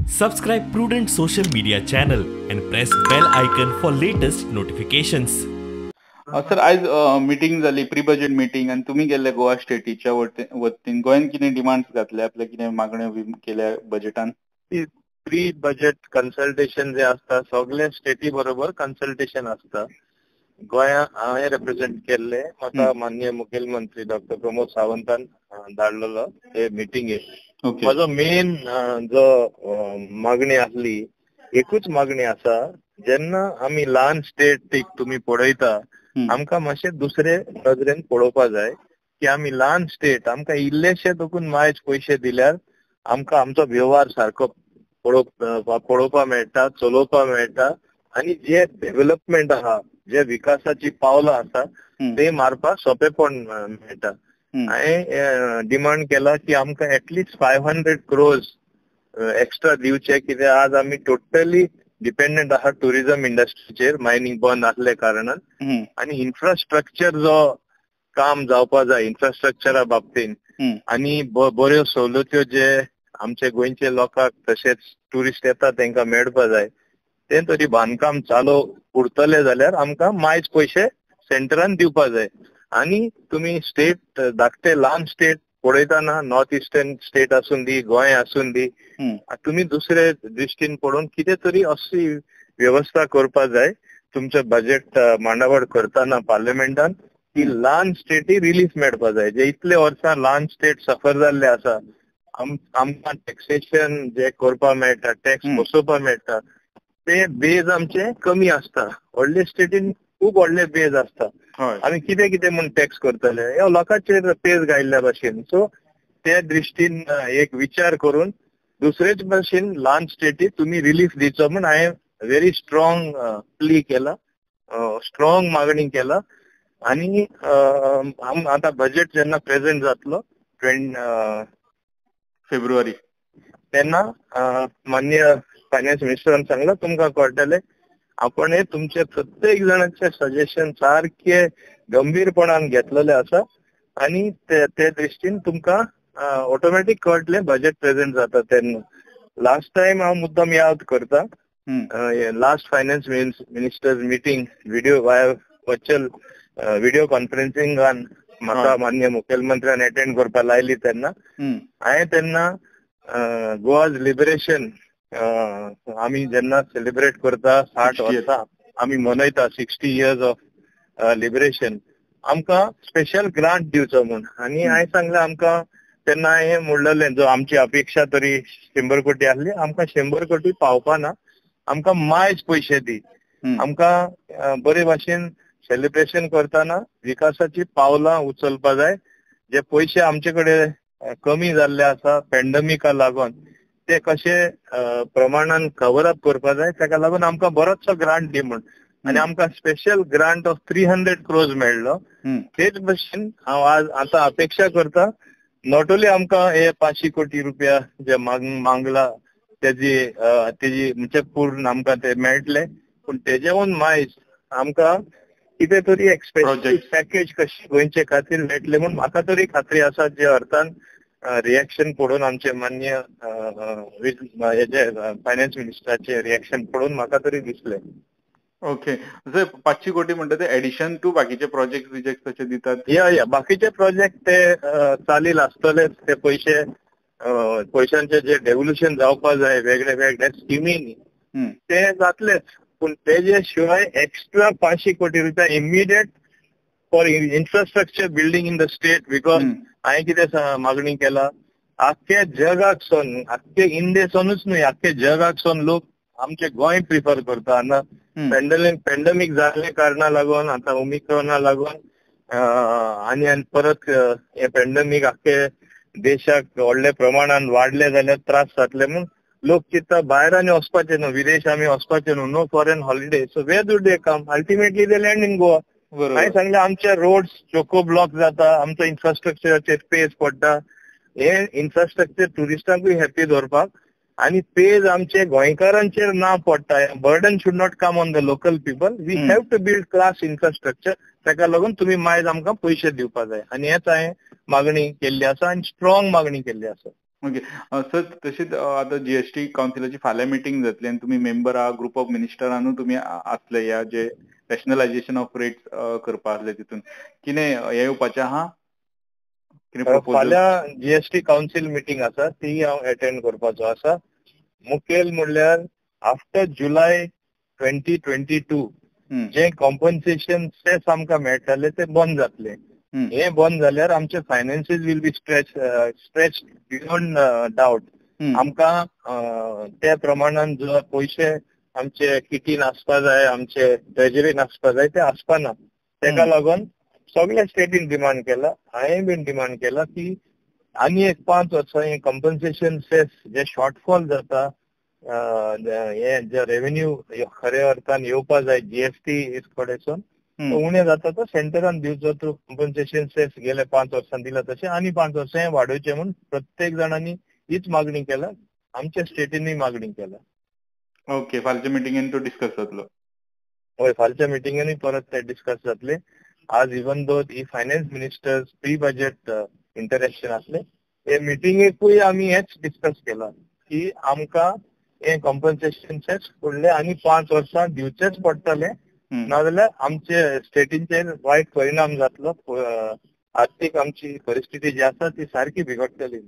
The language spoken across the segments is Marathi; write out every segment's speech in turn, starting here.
Subscribe Prudent social media channel and press bell icon for latest notifications. Sir आज मीटिंग झाली प्री बजेट मीटिंग आणि तुम्ही गेले गोवा स्टेटीच्या वतीन गोंयान कितें डिमांड्स घातले आपल्या कितें मागण्यो केल्या बजेटान प्री बजेट कन्सल्टेशन जे असता सगळे स्टेटी बरोबर कन्सल्टेशन असता. गोंया हांवें रिप्रेझेंट केल्ले म्हाका माननीय मुखेलमंत्री डॉक्टर प्रमोद सावंतान धाडलेलो हे मिटिंगेक. म्हजो मेन जो मागणी आसली एकूच मागणी आसा, जेन्ना आमी ल्हान स्टेटीक तुम्ही पळयता आमकां मातशें दुसरे नजरेन पळोवपा जाय की आमी ल्हान स्टेट आमकां इल्लेशे देखून मायज पयशे दिल्यार आमकां आमचो व्यवहार सारको पळोवपा मेळटा, चलोवपा मेळटा आणि जे डेव्हलपमेंट आहा, जे विकासाची पावलां आसा ते मारपाक सोंपेपण मेळटा. हांवें डिमांड केला की आमकां एटलीस्ट 500 crores एक्स्ट्रा दिवचे, कित्याक आज आमी टोटली डिपेंडंट आहा टुरिझम इंडस्ट्रीचेर, मायनिंग बंद आसले कारणान. आणि इन्फ्रास्ट्रक्चर जो काम जावपा जाय इन्फ्रास्ट्रक्चरा बाबतीन आणि बऱ्यो सवलत्यो जे आमचे गोंयचे लोकांक तशेंच टुरिस्ट येता तांकां मेळपा जाय, ते तरी बांदकाम चालू उरतले जाल्यार आमकां मायज पयशे सेंटरान दिवपा जाय. आणि तुम्ही स्टेट धाकटे ल्हान स्टेट पळयतना नॉर्थ इस्टर्न स्टेट आसून दी, गोंय आसून दी, तुम्ही दुसरे दृश्टीन पळोवन कितें तरी अशी व्यवस्था करपा जाय तुमचे बजेट मांडावळ करतना पार्लिमेंटान की ल्हान स्टेटी रिलीफ मेळपा जाय. जे इतले वर्सां ल्हान स्टेट सफर जाल्ले आसा, आमकां टॅक्सेशन जे करपा मेळटा, टॅक्स बसोवपा मेळटा, ते बेज आमचे कमी आसता. व्हडले स्टेटीन खूब व्हडले बेज आसता. आमी कितें कितें म्हूण टॅक्स करतले ह्या लोकांचेर पेज गायल्ल्या भाशेन. सो त्या दृश्टीन एक विचार करून दुसरेच भाशेन ल्हान स्टेटी तुम्ही रिलीफ दिवचो म्हूण हांवें व्हेरी स्ट्रॉंग प्ली केला, स्ट्रॉंग मागणी केला. आणि आता बजेट जेन्ना प्रेझेंट जातलो 20 फेब्रुवारी तेन्ना माननीय फायनान्स मिनिस्टरान सांगला तुमकां कळटले. आपण हे तुमचे प्रत्येक जणांचे सजेशन सारखे गंभीरपणान घेतलेले आसा आणि ते दृश्टीन तुमकां ऑटोमॅटिक कळटले बजेट प्रेझेंट जाता तेन्ना. लास्ट टाइम हांव मुद्दम याद करता, last finance ministers meeting virtual video कॉन्फरन्सिंगान म्हाका माननीय मुखेलमंत्र्यान अटेंड करपा लायली तेन्ना हांवें तेन्ना गोवाज लिबरेशन आम्ही जेन्ना सेलिब्रेट करता 60 वर्सां आम्ही मनयता 60 years ऑफ लिबरेशन, आमकां स्पेशल ग्रांट दिवचो म्हूण. आणि हांवें सांगलें आमकां तेन्ना हें म्हणलेलें जो आमची अपेक्षा तरी 100 कोटी आसली, आमकां 100 कोटी पावपाना, आमकां मायज पयशे दी. आमकां बरे भाशेन सेलिब्रेशन करतना विकासाची पावलां उचलपा जाय. जे पयशे आमचे कडेन कमी जाल्ले आसा पॅन्डेमिका लागून ते कशे प्रमाणान कवर अप करपा जाय, ताका लागून आमकां बरोचसो ग्रांट दी म्हूण. आनी आमकां स्पेशल ग्रांट ऑफ 300 crores मेळ्ळो. तेच भशेन हांव आज आतां अपेक्षा करता नॉट ओन्ली आमकां हे 500 कोटी रुपया जे मागला तेजी म्हणजे पूर्ण आमकां ते मेळटले, पूण तेजेहून मायज आमकां कितें तरी एक्सपेन्सिव पॅकेज कशी गोंयचे खातीर मेळटले म्हूण म्हाका तरी खात्री आसा. जे अर्थान रिएक्शन पळोवन आमचे माननीय हेजे फायनान्स मिनिस्टराचे रिएक्शन पळोवन म्हाका तरी दिसले. ओके, 500 कोटी म्हणटा ते एडिशन टू बाकीचे प्रोजेक्ट रिजेक्ट तशे दितात. या बाकीचे प्रोजेक्ट ते चालील आसतलेच. ते पयशांचे जे डेव्होल्युशन जावपा जाय वेगळे वेगळे स्किमीनी ते जातलेच, पूण तेजे शिवाय एक्स्ट्रा 500 कोटी रुपया immediate for infrastructure building in the state. Because हांवें कितें मागणी केला, आख्खे जगाक सोन, आख्खे इंडियेसूनच न्हय आख्खे जगाक सोन लोक आमचे गोंय प्रिफर करता. हांगा पॅन्डेमिक जाल्ले कारणाक लागून, आता ओमिक्रॉना लागून आनी परत हे पॅन्डेमिक आख्खे देशाक व्हडल्या प्रमाणान वाडले जाल्यार त्रास जातले म्हूण लोक चिंतता भायर आनी वचपाचे न्हू, विदेश आमी वचपाचे न्हू, no foreign holiday. So where do they come? Ultimately they land in Goa. हांवें सांगलें आमचे रोड्स चोको ब्लॉक जाता, आमचो इन्फ्रास्ट्रक्चराचेर पेज पडटा. हे इन्फ्रास्ट्रक्चर टुरिस्टांकूय हॅपी दवरपाक आणि पेज आमचे गोंयकारांचेर ना पडटा. Burden should not come on the local people. We have to build class infrastructure. ताका लागून तुम्ही मायज आमकां पयशे दिवपा जाय. आणि हेच हांवें मागणी केल्ली आसा आणि स्ट्रॉंग मागणी केल्ली आसा. ओके. सर तशीच आता जीएसटी कावन्सिलाची फाल्यां मिटींग जातली आनी तुमी मेंबर आहा, ग्रुप ऑफ मिनिस्टरानूय तुमी आसले ह्या जे रॅशनलायझेशन ऑफ रेट्स करपा आसले तितून. कितें हे येवपाचें आहा? कितें प्रपोजल? फाल्यां जीएसटी कावन्सिल मिटींग आसा ती हांव अटेंड करपाचो आसा. मुखेल म्हणल्यार आफ्टर जुलय 2022 जे कॉम्पन्सेशन सेस आमकां मेळटाले ते बंद जातले. हे बंद जाल्यार आमचे finances will be stretch beyond doubt. आमकां त्या प्रमाणान जो पयशे आमचे किटीन आसपा जाय, आमचे ट्रेजरीन आसपा जाय ते आसपाना. तेका लागून सगळ्या स्टेटीन डिमांड केला, हांवें बीन डिमांड केला की आनी एक 5 वर्सां हे कॉम्पन्सेशन सेस जे शॉर्टफॉल जाता, हे जे रेव्हेन्यू खऱ्या अर्थान येवपा जाय जीएसटी कडेसून उणें जाता तो सेंटरान दिवचो थ्रू कॉम्पन्सेशन सेस गेल्या 5 वर्सां दिला तशें आनी 5 वर्सां हे वाडोवचें म्हणून प्रत्येक जाणांनी हीच मागणी केला. आमच्या स्टेटीनूय मागणी केला. ओके. फालच्या मिटिंगेन तो डिस्कस जातलो. होय, फालच्या मिटिंगेनूय परत ते डिस्कस जातले. आज इवन दो ही finance ministers pre budget interaction आसले, हे मिटिंगेकूय आमी हेच डिस्कस केला की आमकां हे कॉम्पन्सेशन सेस फुडले आनी 5 वर्सां दिवचेच पडटले, नाजाल्यार आमचे स्टेटींचेर वायट परिणाम जातलो. आर्थीक आमची परिस्थिती जी आसा ती सारकी बिगडटली.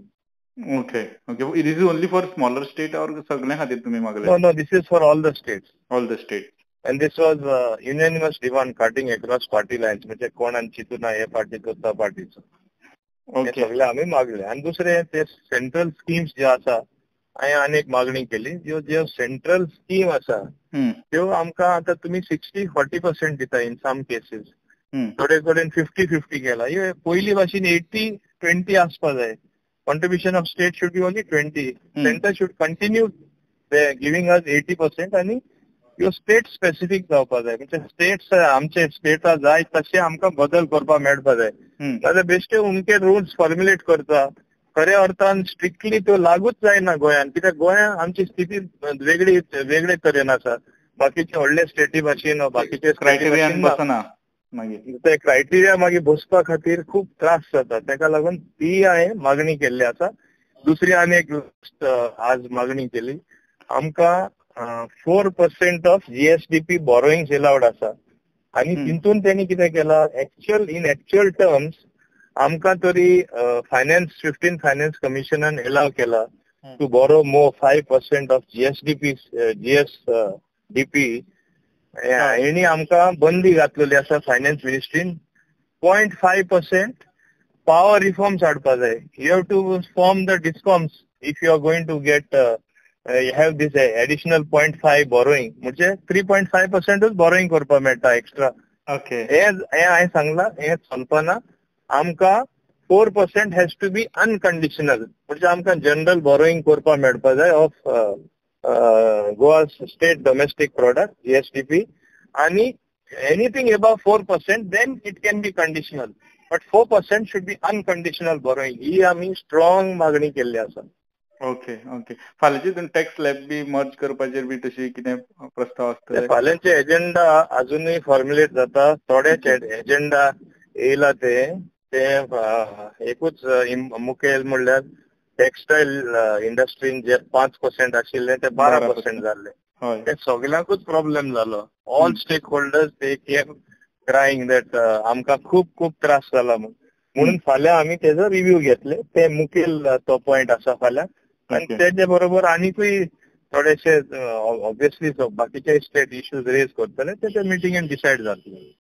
Okay. Okay. This is only for smaller state or सगळ्या खातीर तुमी मागले? No, this is for all the states. All the state. And this was unanimous demand cutting across party lines. म्हणजे कोणान चिंतूना हे पार्टीचो त्या पार्टीचो. ओके. सगळे आम्ही मागले. आणि दुसरे ते सेंट्रल स्कीम्स जे आसा हांवें आनीक मागणी केली. ज्यो सेंट्रल स्कीम आसा त्यो आमकां आतां तुमी 60-40% दिता इन सम केसीस. थोडे कडेन 50-50 केला. हे पयली भाशेन 80-20 आसपा जाय. Contribution of state should be only 20. Centre should continue giving us 80% आणि ह्यो स्टेट स्पेसिफीक जावपा जाय. म्हणजे स्टेट्स आमचे स्टेटा जाय तशें आमकां बदल करपा मेळपा जाय. नाजाल्यार बेश्टे उमके रुल्स फॉर्म्युलेट करता, खऱ्या अर्थान स्ट्रिक्टली त्यो लागूच जायना गोंयांत. कित्याक गोंयांत आमची स्थिती वेगळे तरेन आसा. बाकीचे व्हडले स्टेटी भाशेन बाकीचे क्रायटेरिया ते क्रायटेरिया मागीर बसपा खातीर खूब त्रास जाता. तेका लागून ती हांवें मागणी केल्ली आसा. दुसरी आनी एक आज मागणी केली, आमकां 4% ऑफ जीएसडीपी बॉरोइंग्स अलाउड आसा. आणि तितून त्यांनी कितें केला, इन एक्च्युअल टर्म्स आमकां तरी 15 फायनान्स कमिशनान अलाव केला to borrow more 5% of GSDP. हेणी आमकां बंदी घातलेली आसा फायनान्स मिनिस्ट्रीन. 0.5% पॉवर रिफॉर्म्स हाडपा जाय. You have to form the discoms if you are going to get you have this additional 0.5 borrowing. म्हणजे 3.5% बॉरोइंग करपा मेळटा एक्स्ट्रा. ओके. हे हांवें सांगला हे चलपाना. आमकां 4% हॅज टू बी अनकंडिशनल. म्हणजे आमकां जनरल बॉरोइंग करपा मेळपा जाय of Goa state domestic product GSDP. आणि anything above 4% then it can be conditional. But 4% should be unconditional borrowing. ही आमी स्ट्रॉंग मागणी केल्ली आसा. ओके. ओके. फाल्यांची टॅक्स स्लॅब बी मर्ज करपाचेर बी तशी कितें प्रस्ताव आसतले? फाल्यांचे एजेंडा अजूनही फॉर्म्युलेट जाता. थोडेच एजेंडा येयला ते एकूच मुखेल म्हणल्यार टेक्सटाईल इंडस्ट्रीन जे 5% आशिल्ले ते 12% जाल्ले. ते सगळ्यांकूच प्रॉब्लेम जालो. ऑल स्टेक होल्डर्स ते केम क्रायिंग दॅट आमकां खूब त्रास जाला म्हणून फाल्यां आमी तेजो रिव्ह्यू घेतले. ते मुखेल तो पॉयंट आसा फाल्यां. आणि त्याच्या बरोबर आनीकूय थोडेशे ऑब्वियसली बाकीचे स्टेट इश्यूज रेज करतले ते मिटिंगेन डिसायड जातले.